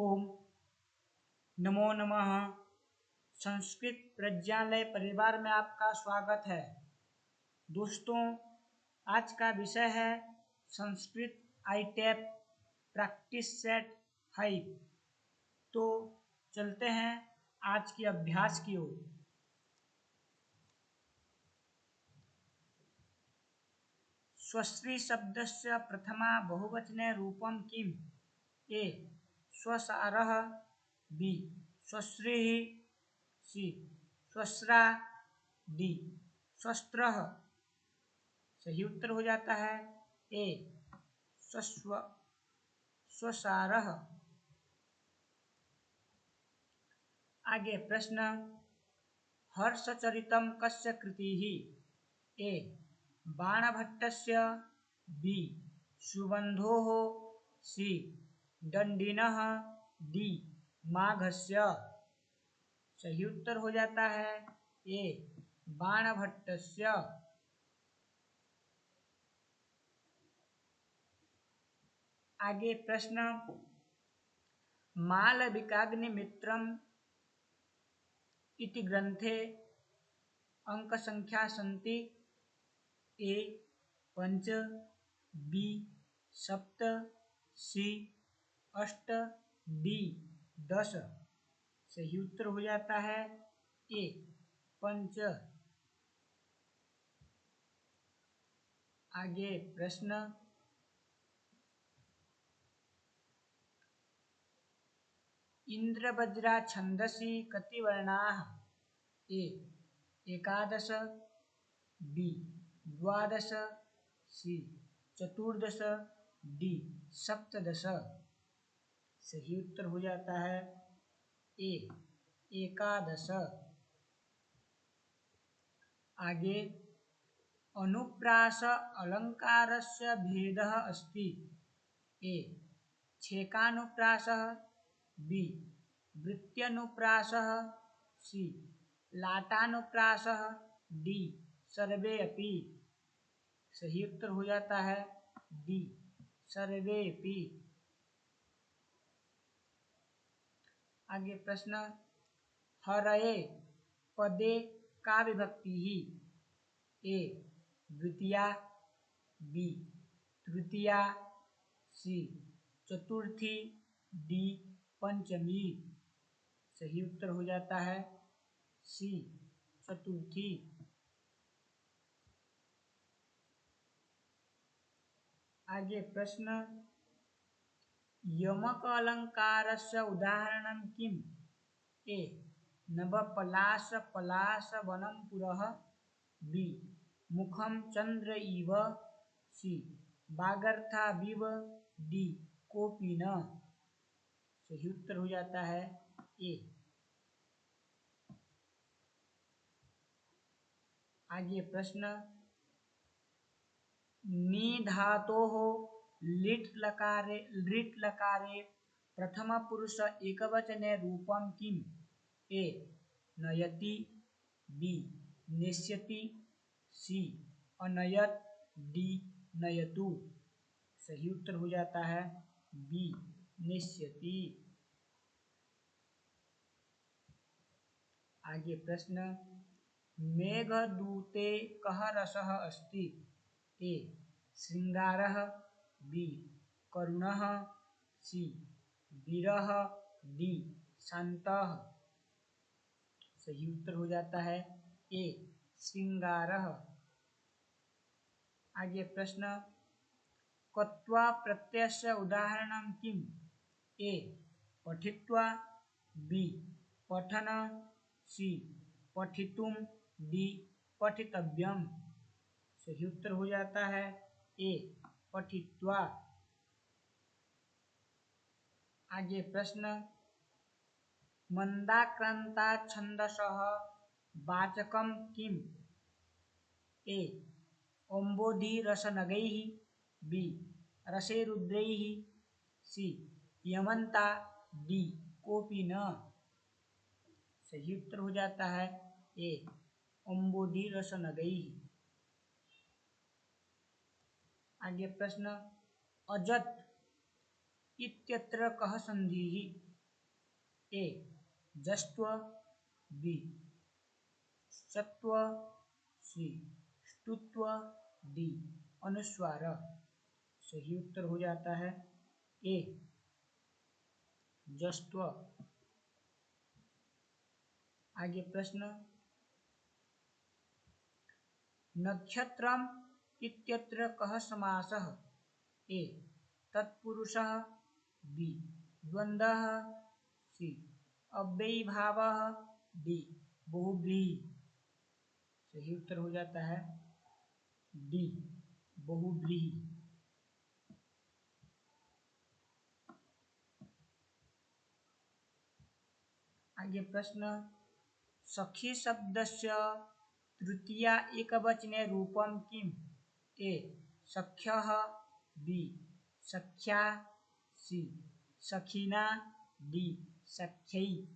ओम नमो नमः। संस्कृत प्रज्ञालय परिवार में आपका स्वागत है। दोस्तों, आज का विषय है संस्कृत आईटैप प्रैक्टिस सेट 5। तो चलते हैं आज की अभ्यास की ओर। स्वश्री शब्दस्य प्रथमा बहुवचने रूपं किम्? ए स्वसारः, बी स्वश्रीः, सी स्वस्रा, डी स्वस्त्रः। सही उत्तर हो जाता है ए स्वस्व स्वसारः। आगे प्रश्न, हर्षचरितं कस्य कृतिः? ए बाणभट्टस्य, बी सुबन्धोः, सी दण्डिनः, डी माघस्य। सही उत्तर हो जाता है ए बाणभट्टस्य। आगे प्रश्न, मालविकाग्निमित्रम् इति ग्रंथे अंक संख्या सन्ति? ए 5, बी 7, सी 8, डी 10। सही उत्तर हो जाता है ए 5। आगे प्रश्न, इंद्रवज्रा छंदसि कति वर्णाः? ए 11, बी 12, सी 14, डी 17। सही उत्तर हो जाता है ए 11। आगे, अनुप्रास अलंकारस्य भेदः अस्ति? ए छेकानुप्रासः, बी वृत्त्यनुप्रासः, सी लाटानुप्रासः, डी सर्वे अपि। सही उत्तर हो जाता है डी सर्वे अपि। आगे प्रश्न, हरये पदे का विभक्ति ही? ए द्वितीया, बी तृतीया, सी चतुर्थी, डी पंचमी। सही उत्तर हो जाता है सी चतुर्थी। आगे प्रश्न, यमक अलंकारस्य उदाहरणं किम्? ए नभपलाश पलाश वनं पुरः, बी मुखम चंद्र इव, सी वागर्थाविव, डी कोपि न। सही उत्तर हो जाता है ए। आगे प्रश्न, नी धातोः लिट् लकारे प्रथम पुरुष एकवचने रूपं किम्? ए नयति, बी नेष्यति, सी अनयत्, डी नयतु। सही उत्तर हो जाता है बी नेष्यति। आगे प्रश्न, मेघदूते कः रसः अस्ति? ए श्रृंगारः, बी करुणः, सी विरह, डी शान्तः। सही उत्तर हो जाता है ए श्रृंगारः। आगे प्रश्न, क्त्वा प्रत्ययस्य उदाहरणं किम्? ए पठित्वा, बी पठन, सी पठितुम, डी पठितव्यम। सही उत्तर हो जाता है ए पठित्वा। आगे प्रश्न, मंदाक्रांता छंदसः वाचकं किम्? ए ओम्बोधि रसनगैः, बी रसेरुद्रैः, सी यमन्ता, डी कोपि न। सही उत्तर हो जाता है ए ओम्बोधि रसनगैः। आगे प्रश्न, अजत् इत्यत्र कः संधिः? ए जस्त्व, बी सत्व, सी ष्टुत्व, डी अनुस्वार। सही उत्तर हो जाता है ए जस्त्व। आगे प्रश्न, नक्षत्रम इत्यत्र कः समासः? ए तत्पुरुषः, बी द्वन्द्वः, सी अव्ययीभावः, डी बहुव्रीहि। सही उत्तर हो जाता है डी बहुव्रीहि। आगे प्रश्न, सखी शब्दस्य तृतीया एकवचने रूपं किम्? ए सख्यः, बी सख्या, सी सखीना, डी सख्यै।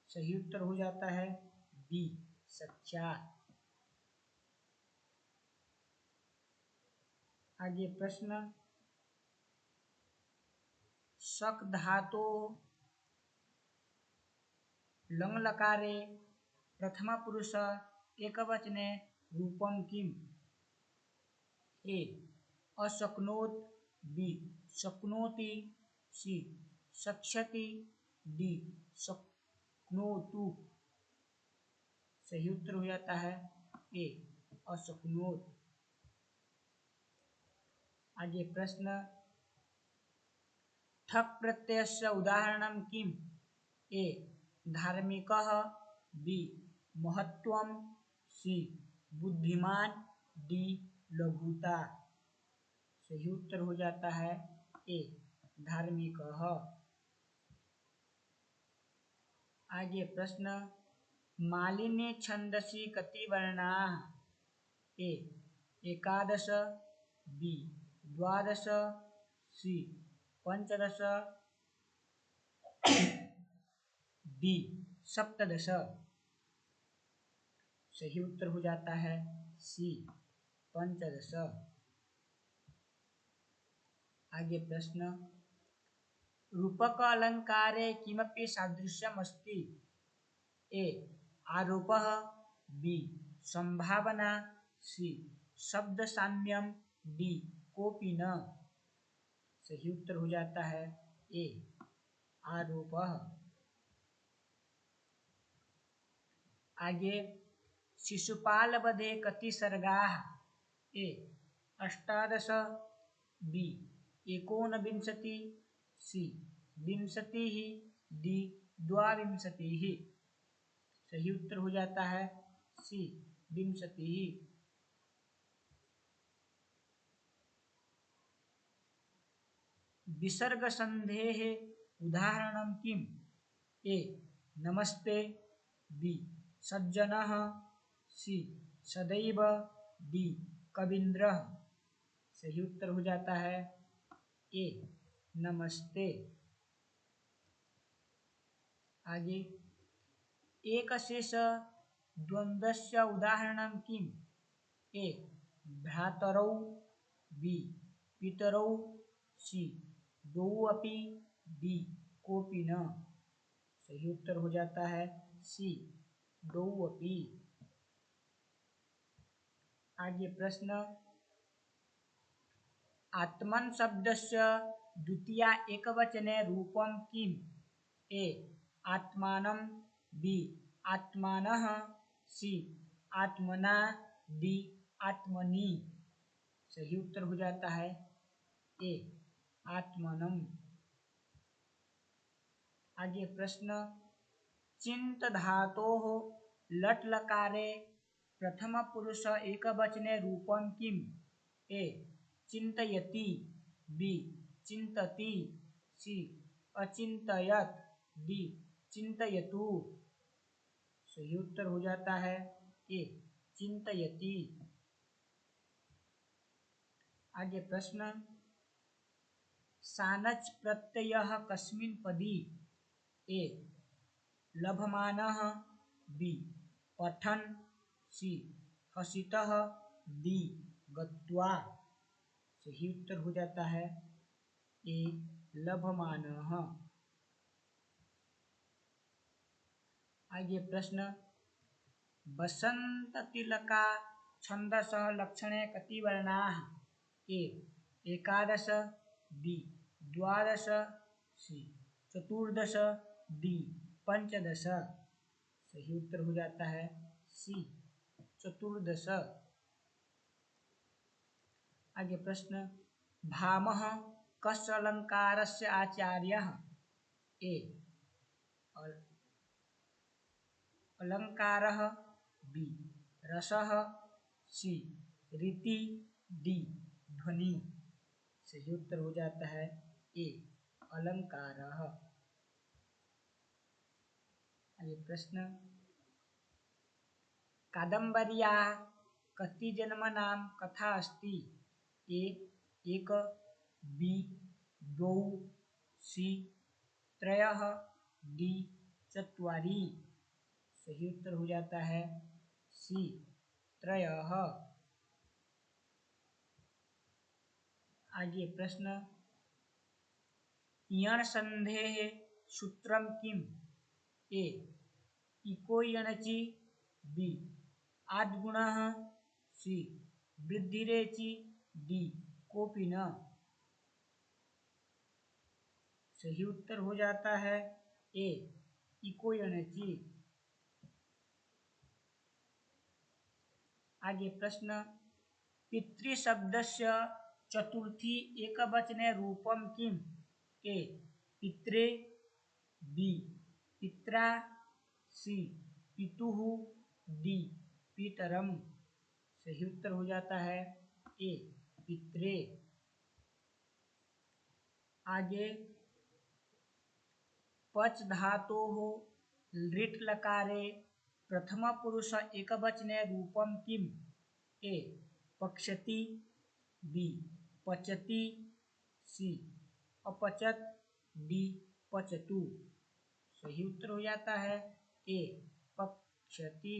सही उत्तर हो जाता है बी सख्या। आगे प्रश्न, शक धातो लङ् लकारे प्रथम पुरुष एकवचने रूपं किम्? ए अशक्नोत्, बी शक्नोति, सी शक्ष्यति, डी शक्नोतु। सही उत्तर हो जाता है ए अशक्नोत्। आगे प्रश्न, ठक् प्रत्ययस्य उदाहरणं किम्? ए धार्मिकः, बी महत्त्वं, सी बुद्धिमान, डी लघुता। सही उत्तर हो जाता है ए धार्मिकः। आगे प्रश्न, मालिनी छन्दसि कति वर्णाः? ए एकादश, बी द्वादश, सी पंचदश, डी सप्तदश। सही उत्तर हो जाता है सी पंचदश। आगे प्रश्न, रूपक अलङ्कारे किमपि सादृश्यमस्ति? ए आरोपः, बी संभावना, सी शब्दसाम्यं, डी कोऽपि न। सही उत्तर हो जाता है ए आरोपः। आगे, शिशुपालवधे कति सर्गाः? ए अष्टादश, बी एकोनविंशतिः, सी विंशतिः, डी द्वाविंशतिः। सही उत्तर हो जाता है सी विंशतिः। विसर्गसन्धेः उदाहरणं किम्? ए नमस्ते, बी सज्जनः, सी सदैव, डी कवीन्द्रः। सही उत्तर हो जाता है ए नमस्ते। आगे, एकशेष द्वन्द्वस्य उदाहरणं किम्? ए भ्रातरौ, बी पितरौ, सी द्वौ अपि, डी कोऽपि न। सही उत्तर हो जाता है सी द्वौ अपि। आगे प्रश्न, आत्मन् शब्दस्य द्वितीया एकवचने रूपं किम्? ए आत्मानं, बी आत्मानः, सी आत्मना, डी आत्मनि। सही उत्तर हो जाता है ए आत्मनम्। आगे प्रश्न, चिन्त धातोः लट् लकारे प्रथम पुरुष एकवचने रूपं किम्? ए चिन्तयति, बी चिन्तति, सी अचिन्तयत्, डी चिन्तयतु। सही उत्तर हो जाता है ए चिन्तयति। आगे प्रश्न, सानच् प्रत्ययः कस्मिन् पदी? ए लभमानः, बी पठन्, सी हसितः, डी गत्वा। सही उत्तर हो जाता है ए लभमानः। आगे प्रश्न बसंत तिलका छंदसः लक्षणे कति वर्णाः? ए 11, बी 12, सी 14, डी 15। सही उत्तर हो जाता है सी 14। आगे प्रश्न भामह कस्य अलङ्कारस्य आचार्यः? ए अलङ्कारः, बी रसः, सी रीति, डी ध्वनि। सही उत्तर हो जाता है ए अलङ्कारः। आगे प्रश्न कादम्बर्याः कति जन्मनां कथा अस्ति? ए 1, बी 2, सी 3, डी 4। सही उत्तर हो जाता है सी 3। आगे प्रश्न इयण् सन्धेः सूत्रं किम्? ए इको यणचि, बी आद्गुणः, सी वृद्धिरेचि, डी कोऽपि न। सही उत्तर हो जाता है ए इको यणचि। आगे प्रश्न पितृशब्दस्य चतुर्थी एकवचने रूपं किम्? ए पित्रे, बी पित्रा, सी पितुः, डी पितरम। सही उत्तर हो जाता है ए पित्रे। आगे पच धातोः लृट् लकारे प्रथमपुरुष एकवचने रूपं किम्? ए पक्ष्यति, बी पचति, सी अपचत, डी पचतु। सही उत्तर हो जाता है ए पक्ष्यति।